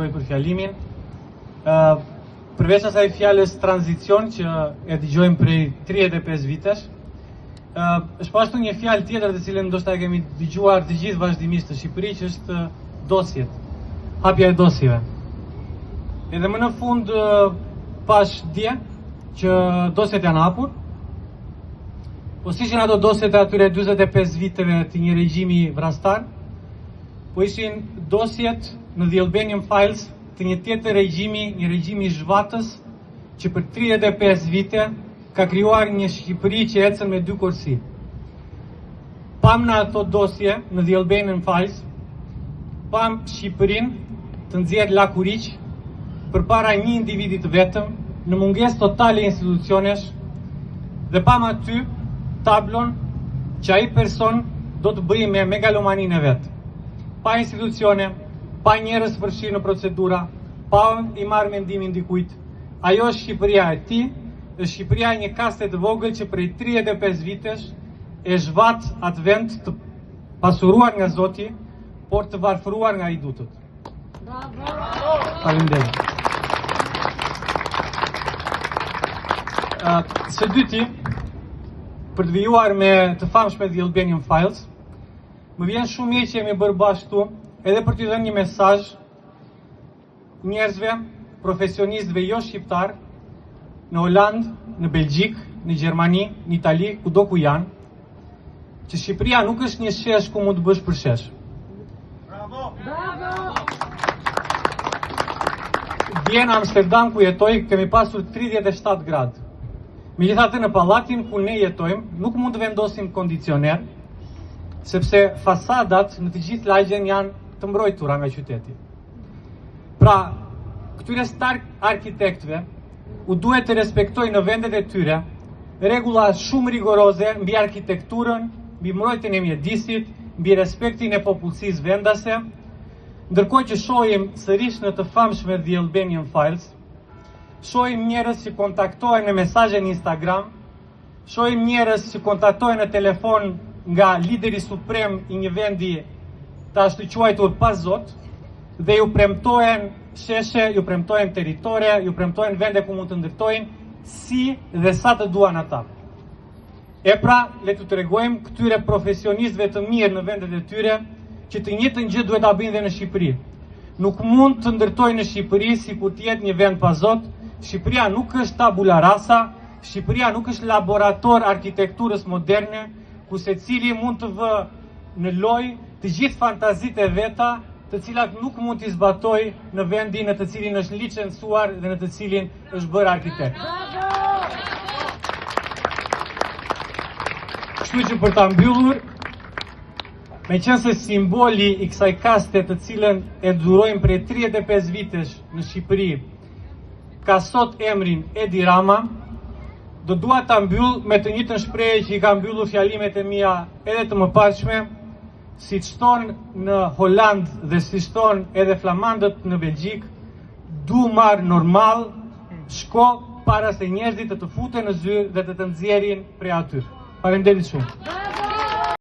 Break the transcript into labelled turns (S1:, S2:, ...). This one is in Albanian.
S1: falenderoj për fjalimin. Përveç asaj fjalës tranzicion që e dëgjojmë prej 35 vitesh, është po ashtu një fjalë tjetër të cilën ndoshta e kemi dëgjuar të gjithë vazhdimisht në Shqipëri, që është dosjet, hapja e dosjeve. Edhe më në fund pash dje që dosjet janë hapur, po si ishin ato dosjet e atyre 45 viteve të një regjimi vrastar, po ishin dosjet në The Albanian Files të një tjetër regjimi, një regjimi zhvatës që për 35 vite ka krijuar një Shqipëri që ecën me dy kursi. Pam në ato dosje në The Albanian Files, pam Shqipërinë të nxjerrë lakuriq përpara një individi të vetëm, në mungesë totale institucionesh, dhe pam aty tablon që ai person do të bëjë me megalomaninë e vet. Pa institucione, pa njerëz përfshirë në procedura, pa i marrë mendimin dikujt. Ajo është Shqipëria e ti, është Shqipëria e një kaste të vogël që prej 35 vitesh e zhvat atë vend të pasuruar nga Zoti, por të varfëruar nga idutët. Faleminderit. Së dyti, për të vijuar me të famshme The Albanian Files, më vjen shumë mirë që jemi bërë bashkë edhe për t'i dhënë një mesazh njerëzve, profesionistëve jo shqiptar, në Holand, në Belgjik, në Gjermani, në Itali, kudo ku janë, që Shqipëria nuk është një shesh ku mund të bësh për shesh. Bravo! Dje në Amsterdam ku jetoj, kemi pasur 37 gradë. Megjithatë në pallatin ku ne jetojmë, nuk mund të vendosim kondicioner, sepse fasadat në të gjithë lagjen janë të mbrojtura nga qyteti. Pra, këtyre star arkitektëve u duhet të respektojnë në vendet e tyre rregulla shumë rigoroze mbi arkitekturën, mbi mbrojtjen e mjedisit, mbi respektin e popullsisë vendase, ndërkohë që shohim sërish në të famshme The Albanian Files, shohim njerëz që kontaktohen në mesazhe në Instagram, shohim njerëz që kontaktohen në telefon nga lideri suprem i një vendi të ashtu quajtur pa Zot, dhe ju premtohen sheshe, ju premtohen territore, ju premtohen vende ku mund të ndërtojnë si dhe sa të duan ata. E pra, le të tregojmë këtyre profesionistëve të mirë në vendet e tyre që të njëjtën gjë duhet ta bëjnë dhe në Shqipëri. Nuk mund të ndërtojnë në Shqipëri sikur të jetë një vend pa Zot. Shqipëria nuk është tabula rasa, Shqipëria nuk është laborator arkitekturës moderne, ku secili mund të vë në lojë të gjithë fantazitë e veta, të cilat nuk mund t'i zbatoj në vendin në të cilin është licencuar dhe në të cilin është bërë arkitekt. Kështu që për ta mbyllur, meqense simboli i kësaj kaste të cilën e durojmë prej 35 vitesh në Shqipëri, ka sot emrin Edi Rama, do dua ta mbyll me të njëjtën shprehje që i ka mbyllur fjalimet e mia edhe të mëparshme, siç thonë në Holand dhe siç thonë edhe flamandët në Belgjik, du marr normal, shko para se njerëzit të futen në zyrë dhe të nxjerrin prej aty. Faleminderit shumë.